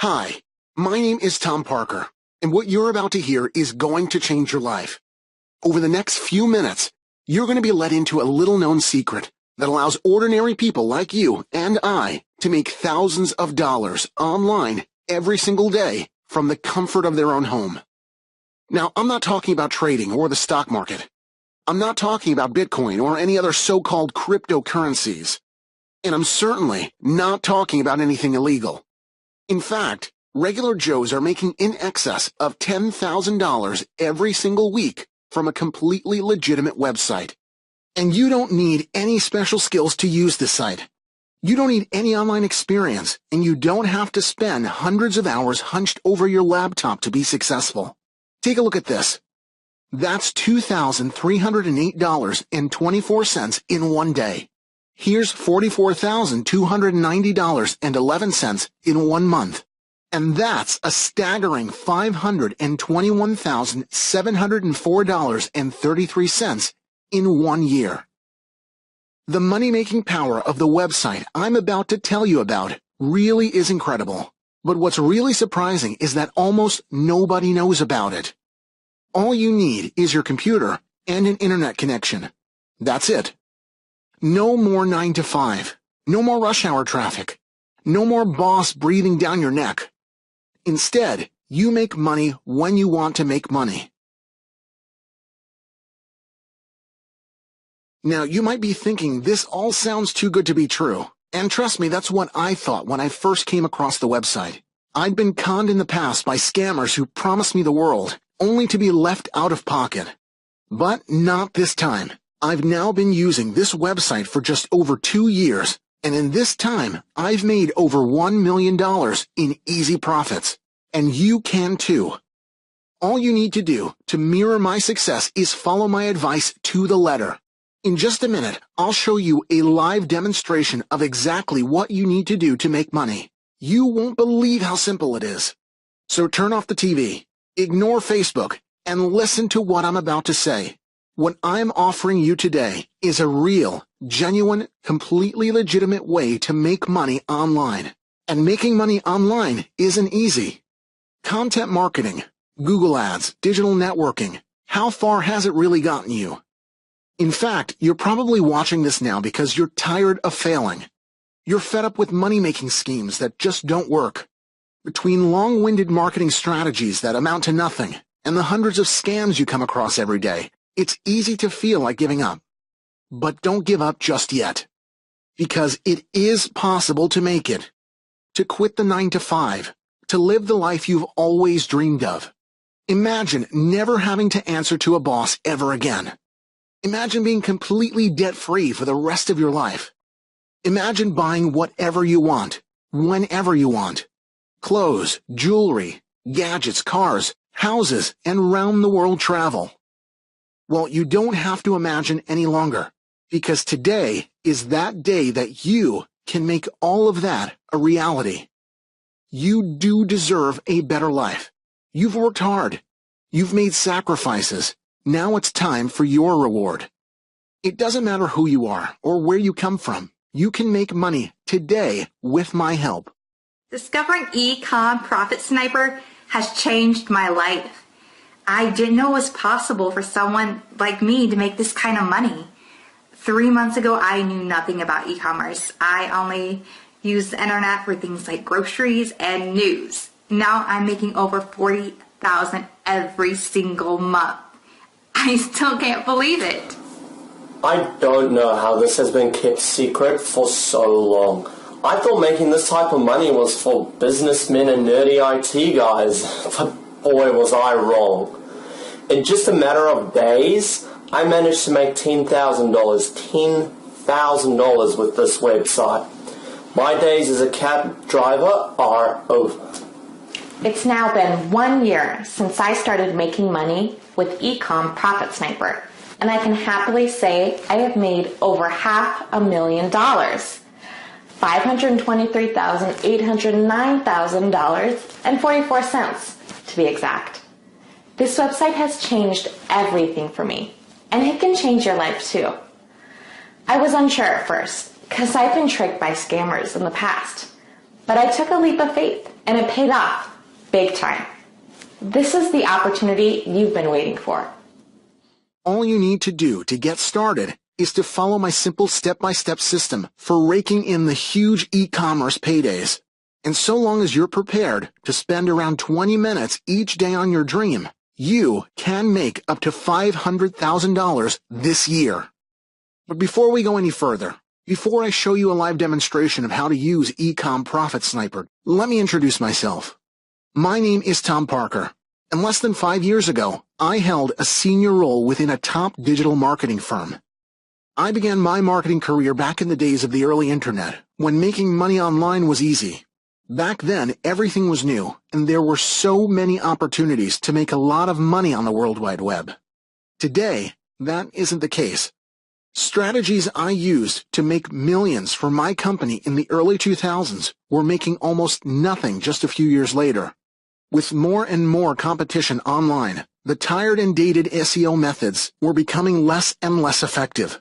Hi, my name is Tom Parker, and what you're about to hear is going to change your life. Over the next few minutes, you're going to be led into a little-known secret that allows ordinary people like you and I to make thousands of dollars online every single day from the comfort of their own home. Now, I'm not talking about trading or the stock market. I'm not talking about Bitcoin or any other so-called cryptocurrencies. And I'm certainly not talking about anything illegal. In fact, regular Joes are making in excess of $10,000 every single week from a completely legitimate website. And you don't need any special skills to use this site. You don't need any online experience, and you don't have to spend hundreds of hours hunched over your laptop to be successful. Take a look at this. That's $2,308.24 in one day. Here's $44,290.11 in 1 month. And that's a staggering $521,704.33 in 1 year. The money-making power of the website I'm about to tell you about really is incredible. But what's really surprising is that almost nobody knows about it. All you need is your computer and an internet connection. That's it. No more 9 to 5. No more rush hour traffic. No more boss breathing down your neck. Instead, you make money when you want to make money. Now, you might be thinking this all sounds too good to be true. And trust me, that's what I thought when I first came across the website. I'd been conned in the past by scammers who promised me the world, only to be left out of pocket. But not this time. I've now been using this website for just over 2 years, and in this time, I've made over $1 million in easy profits. And you can too. All you need to do to mirror my success is follow my advice to the letter. In just a minute, I'll show you a live demonstration of exactly what you need to do to make money. You won't believe how simple it is. So turn off the TV, ignore Facebook, and listen to what I'm about to say. What I'm offering you today is a real, genuine, completely legitimate way to make money online. And making money online isn't easy. Content marketing, Google Ads, digital networking, how far has it really gotten you? In fact, you're probably watching this now because you're tired of failing. You're fed up with money-making schemes that just don't work. Between long-winded marketing strategies that amount to nothing and the hundreds of scams you come across every day, it's easy to feel like giving up. But don't give up just yet. Because it is possible to make it. To quit the 9 to 5. To live the life you've always dreamed of. Imagine never having to answer to a boss ever again. Imagine being completely debt-free for the rest of your life. Imagine buying whatever you want, whenever you want. Clothes, jewelry, gadgets, cars, houses, and round-the-world travel. Well, you don't have to imagine any longer, because today is that day that you can make all of that a reality. You do deserve a better life. You've worked hard. You've made sacrifices. Now it's time for your reward. It doesn't matter who you are or where you come from. You can make money today with my help. Discovering Ecom Profit Sniper has changed my life. I didn't know it was possible for someone like me to make this kind of money. 3 months ago, I knew nothing about e-commerce. I only used the internet for things like groceries and news. Now I'm making over $40,000 every single month. I still can't believe it. I don't know how this has been kept secret for so long. I thought making this type of money was for businessmen and nerdy IT guys, but boy was I wrong. In just a matter of days, I managed to make $10,000 with this website. My days as a cab driver are over. It's now been 1 year since I started making money with Ecom Profit Sniper, and I can happily say I have made over $500,000. $523,809.44 to be exact. This website has changed everything for me, and it can change your life too. I was unsure at first, because I've been tricked by scammers in the past. But I took a leap of faith, and it paid off big time. This is the opportunity you've been waiting for. All you need to do to get started is to follow my simple step-by-step system for raking in the huge e-commerce paydays. And so long as you're prepared to spend around 20 minutes each day on your dream, you can make up to $500,000 this year. But before we go any further, before I show you a live demonstration of how to use Ecom Profit Sniper, let me introduce myself. My name is Tom Parker, and less than 5 years ago, I held a senior role within a top digital marketing firm. I began my marketing career back in the days of the early internet, when making money online was easy. Back then, everything was new, and there were so many opportunities to make a lot of money on the World Wide Web. Today, that isn't the case. Strategies I used to make millions for my company in the early 2000s were making almost nothing just a few years later. With more and more competition online, the tired and dated SEO methods were becoming less and less effective.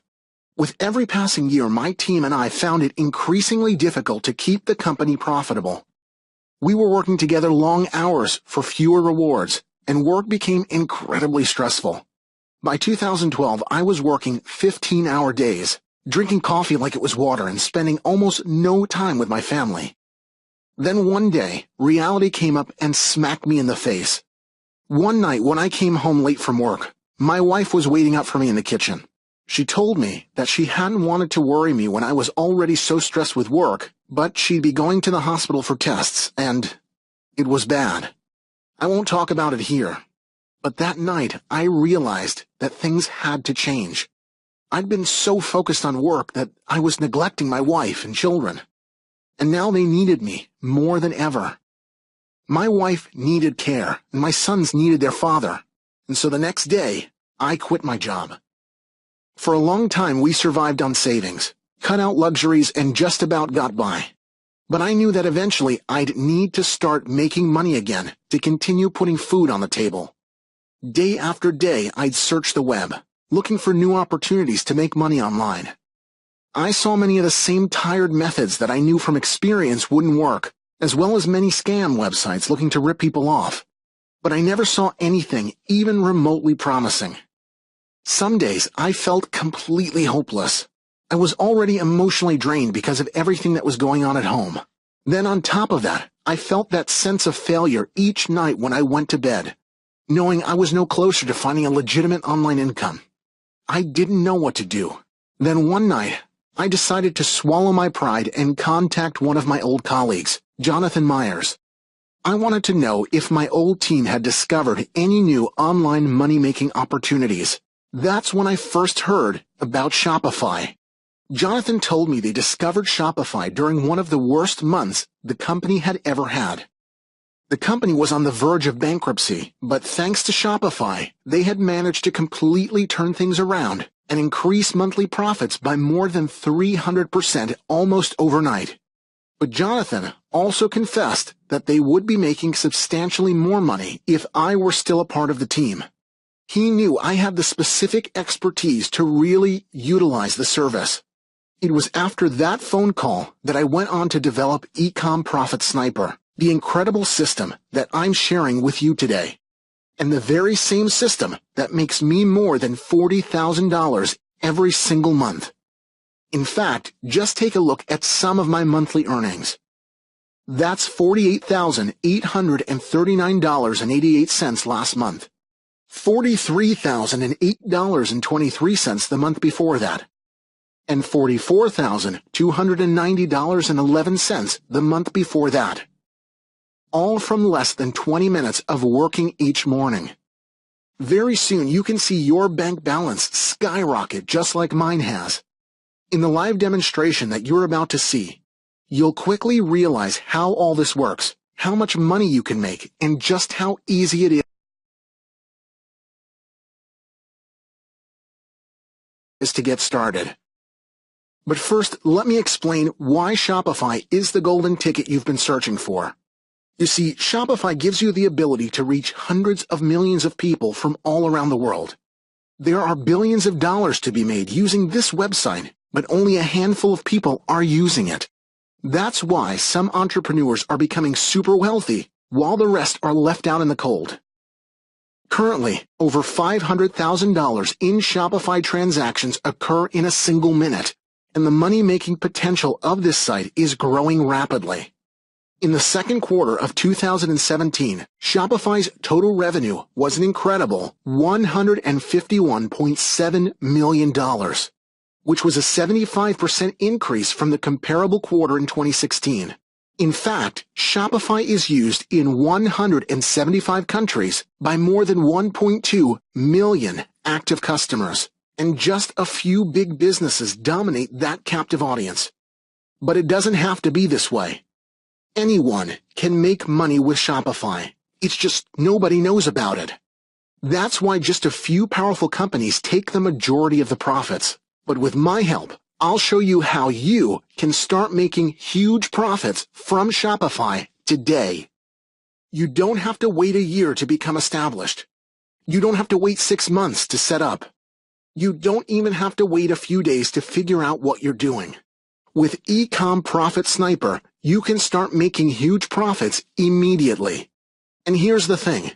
With every passing year, my team and I found it increasingly difficult to keep the company profitable. We were working together long hours for fewer rewards, and work became incredibly stressful. By 2012, I was working 15-hour days, drinking coffee like it was water, and spending almost no time with my family. Then one day, reality came up and smacked me in the face. One night when I came home late from work, my wife was waiting up for me in the kitchen. She told me that she hadn't wanted to worry me when I was already so stressed with work, but she'd be going to the hospital for tests, and it was bad. I won't talk about it here, but that night I realized that things had to change. I'd been so focused on work that I was neglecting my wife and children, and now they needed me more than ever. My wife needed care, and my sons needed their father, and so the next day I quit my job. For a long time, we survived on savings, cut out luxuries, and just about got by. But I knew that eventually I'd need to start making money again to continue putting food on the table. Day after day, I'd search the web, looking for new opportunities to make money online. I saw many of the same tired methods that I knew from experience wouldn't work, as well as many scam websites looking to rip people off. But I never saw anything even remotely promising. Some days I felt completely hopeless. I was already emotionally drained because of everything that was going on at home. Then on top of that, I felt that sense of failure each night when I went to bed, knowing I was no closer to finding a legitimate online income. I didn't know what to do. Then one night, I decided to swallow my pride and contact one of my old colleagues, Jonathan Myers. I wanted to know if my old team had discovered any new online money-making opportunities. That's when I first heard about Shopify. Jonathan told me they discovered Shopify during one of the worst months the company had ever had. The company was on the verge of bankruptcy, but thanks to Shopify, they had managed to completely turn things around and increase monthly profits by more than 300% almost overnight. But Jonathan also confessed that they would be making substantially more money if I were still a part of the team. He knew I had the specific expertise to really utilize the service. It was after that phone call that I went on to develop Ecom Profit Sniper, the incredible system that I'm sharing with you today, and the very same system that makes me more than $40,000 every single month. In fact, just take a look at some of my monthly earnings. That's $48,839.88 last month. $43,008.23 the month before that, and $44,290.11 the month before that. All from less than 20 minutes of working each morning. Very soon you can see your bank balance skyrocket just like mine has. In the live demonstration that you're about to see, you'll quickly realize how all this works, how much money you can make, and just how easy it is to get started. But first, let me explain why Shopify is the golden ticket you've been searching for. You see, Shopify gives you the ability to reach hundreds of millions of people from all around the world. There are billions of dollars to be made using this website, but only a handful of people are using it. That's why some entrepreneurs are becoming super wealthy, while the rest are left out in the cold. Currently, over $500,000 in Shopify transactions occur in a single minute, and the money-making potential of this site is growing rapidly. In the second quarter of 2017, Shopify's total revenue was an incredible $151.7 million, which was a 75% increase from the comparable quarter in 2016. In fact, Shopify is used in 175 countries by more than 1.2 million active customers, and just a few big businesses dominate that captive audience. But it doesn't have to be this way. Anyone can make money with Shopify. It's just nobody knows about it. That's why just a few powerful companies take the majority of the profits. But with my help, I'll show you how you can start making huge profits from Shopify today. You don't have to wait a year to become established. You don't have to wait 6 months to set up. You don't even have to wait a few days to figure out what you're doing. With Ecom Profit Sniper, you can start making huge profits immediately. And here's the thing.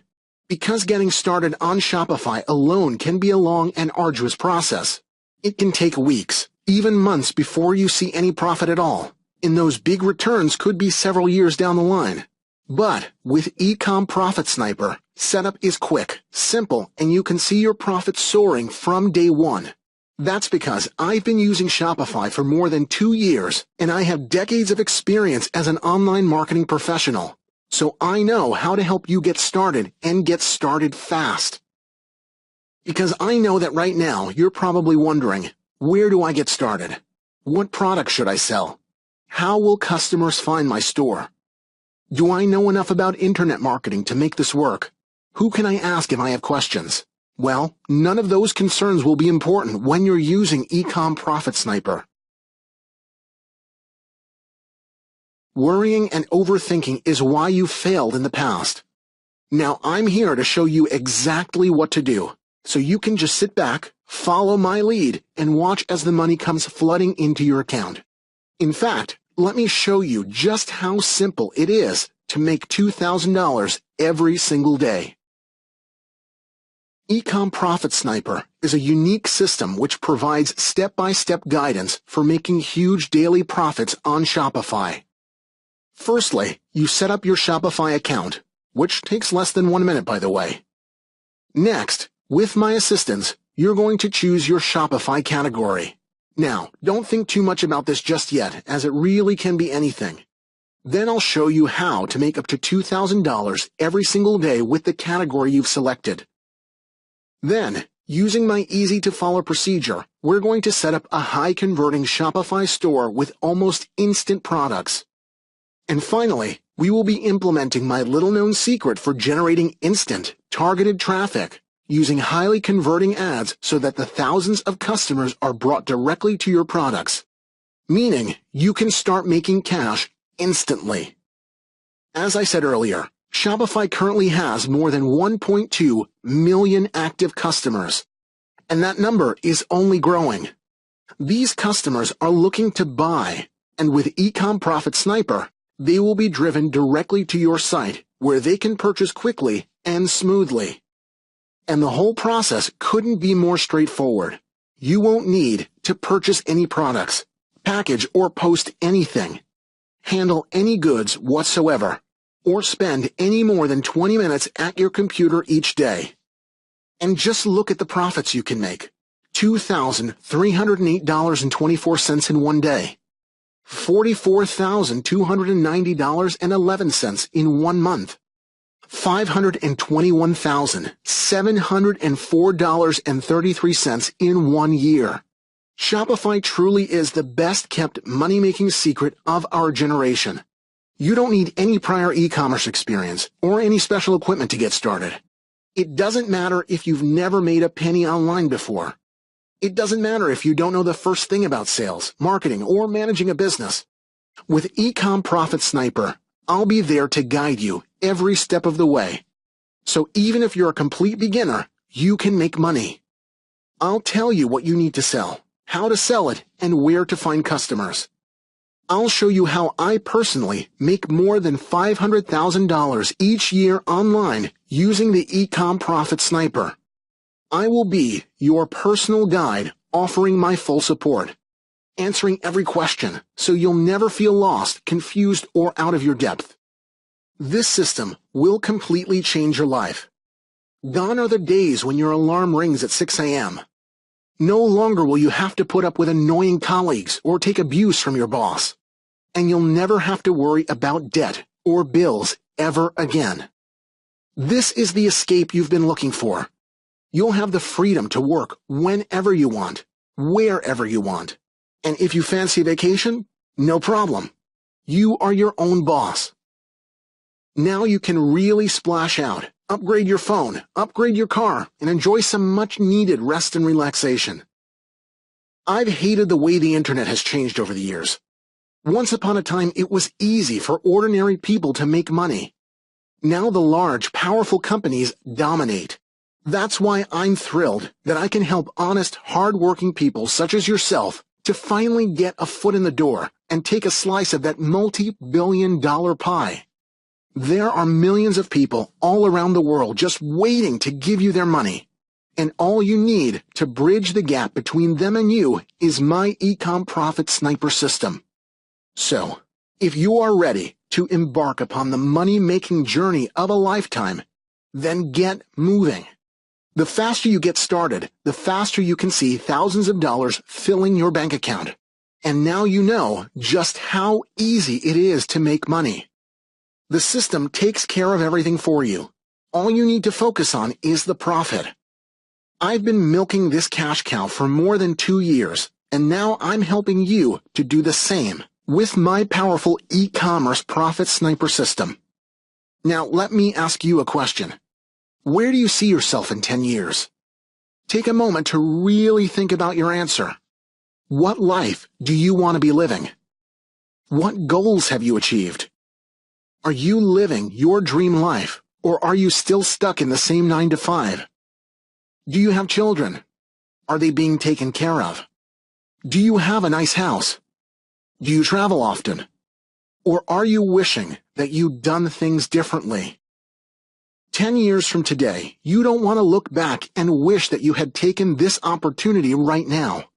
Because getting started on Shopify alone can be a long and arduous process. It can take weeks, even months before you see any profit at all, and those big returns could be several years down the line. But with Ecom Profit Sniper, setup is quick, simple, and you can see your profits soaring from day one. That's because I've been using Shopify for more than 2 years, and I have decades of experience as an online marketing professional. So I know how to help you get started and get started fast. Because I know that right now you're probably wondering, where do I get started? What product should I sell? How will customers find my store? Do I know enough about internet marketing to make this work? Who can I ask if I have questions? Well, none of those concerns will be important when you're using Ecom Profit Sniper. Worrying and overthinking is why you failed in the past. Now I'm here to show you exactly what to do, so you can just sit back, follow my lead, and watch as the money comes flooding into your account. In fact, let me show you just how simple it is to make $2,000 every single day. Ecom Profit Sniper is a unique system which provides step-by-step guidance for making huge daily profits on Shopify. Firstly, you set up your Shopify account, which takes less than 1 minute, by the way. Next, with my assistance, you're going to choose your Shopify category. Now, don't think too much about this just yet, as it really can be anything. Then I'll show you how to make up to $2,000 every single day with the category you've selected. Then, using my easy-to-follow procedure, we're going to set up a high-converting Shopify store with almost instant products. And finally, we will be implementing my little-known secret for generating instant, targeted traffic, using highly converting ads so that the thousands of customers are brought directly to your products, meaning you can start making cash instantly. As I said earlier, Shopify currently has more than 1.2 million active customers, and that number is only growing. These customers are looking to buy, and with Ecom Profit Sniper, they will be driven directly to your site where they can purchase quickly and smoothly. And the whole process couldn't be more straightforward. You won't need to purchase any products, package or post anything, handle any goods whatsoever, or spend any more than 20 minutes at your computer each day. And just look at the profits you can make. $2,308.24 in 1 day. $44,290.11 in 1 month. $521,704.33 in 1 year. Shopify truly is the best-kept money-making secret of our generation. You don't need any prior e-commerce experience or any special equipment to get started. It doesn't matter if you've never made a penny online before. It doesn't matter if you don't know the first thing about sales, marketing, or managing a business. With Ecom Profit Sniper, I'll be there to guide you every step of the way. So even if you're a complete beginner, you can make money. I'll tell you what you need to sell, how to sell it, and where to find customers. I'll show you how I personally make more than $500,000 each year online using the Ecom Profit Sniper. I will be your personal guide, offering my full support, answering every question so you'll never feel lost, confused, or out of your depth. This system will completely change your life. Gone are the days when your alarm rings at 6 a.m. No longer will you have to put up with annoying colleagues or take abuse from your boss. And you'll never have to worry about debt or bills ever again. This is the escape you've been looking for. You'll have the freedom to work whenever you want, wherever you want. And if you fancy vacation, no problem. You are your own boss. Now you can really splash out, upgrade your phone, upgrade your car, and enjoy some much-needed rest and relaxation. I've hated the way the internet has changed over the years. Once upon a time, it was easy for ordinary people to make money. Now the large, powerful companies dominate. That's why I'm thrilled that I can help honest, hard-working people such as yourself to finally get a foot in the door and take a slice of that multi-billion-dollar pie. There are millions of people all around the world just waiting to give you their money. And all you need to bridge the gap between them and you is my Ecom Profit Sniper system. So, if you are ready to embark upon the money-making journey of a lifetime, then get moving. The faster you get started, the faster you can see thousands of dollars filling your bank account. And now you know just how easy it is to make money. The system takes care of everything for you. All you need to focus on is the profit. I've been milking this cash cow for more than 2 years, and now I'm helping you to do the same with my powerful e-commerce profit sniper system. Now let me ask you a question. Where do you see yourself in 10 years? Take a moment to really think about your answer. What life do you want to be living? What goals have you achieved? Are you living your dream life, or are you still stuck in the same 9 to 5? Do you have children? Are they being taken care of? Do you have a nice house? Do you travel often? Or are you wishing that you'd done things differently? 10 years from today, you don't want to look back and wish that you had taken this opportunity right now.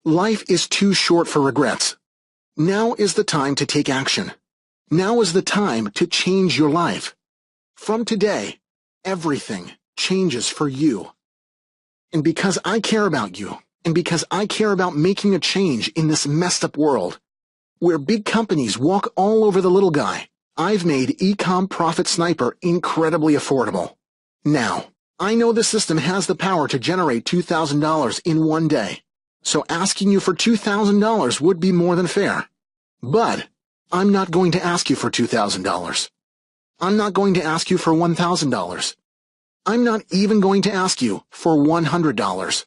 Life is too short for regrets. Now is the time to take action. Now is the time to change your life. From today, everything changes for you. And because I care about you, and because I care about making a change in this messed up world, where big companies walk all over the little guy, I've made Ecom Profit Sniper incredibly affordable. Now, I know the system has the power to generate $2,000 in one day, so asking you for $2,000 would be more than fair. But I'm not going to ask you for $2,000. I'm not going to ask you for $1,000. I'm not even going to ask you for $100.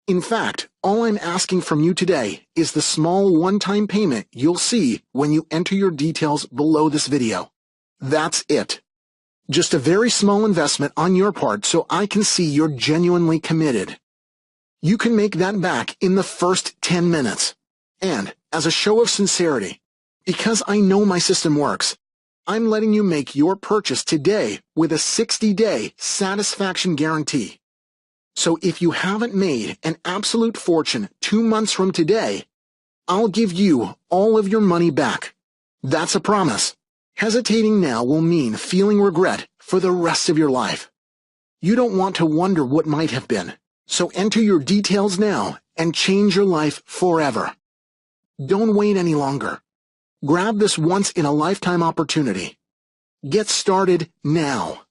In fact, all I'm asking from you today is the small one-time payment you'll see when you enter your details below this video. That's it. Just a very small investment on your part so I can see you're genuinely committed. You can make that back in the first 10 minutes. And, as a show of sincerity, because I know my system works, I'm letting you make your purchase today with a 60-day satisfaction guarantee. So if you haven't made an absolute fortune 2 months from today, I'll give you all of your money back. That's a promise. Hesitating now will mean feeling regret for the rest of your life. You don't want to wonder what might have been, so enter your details now and change your life forever. Don't wait any longer. Grab this once-in-a-lifetime opportunity. Get started now.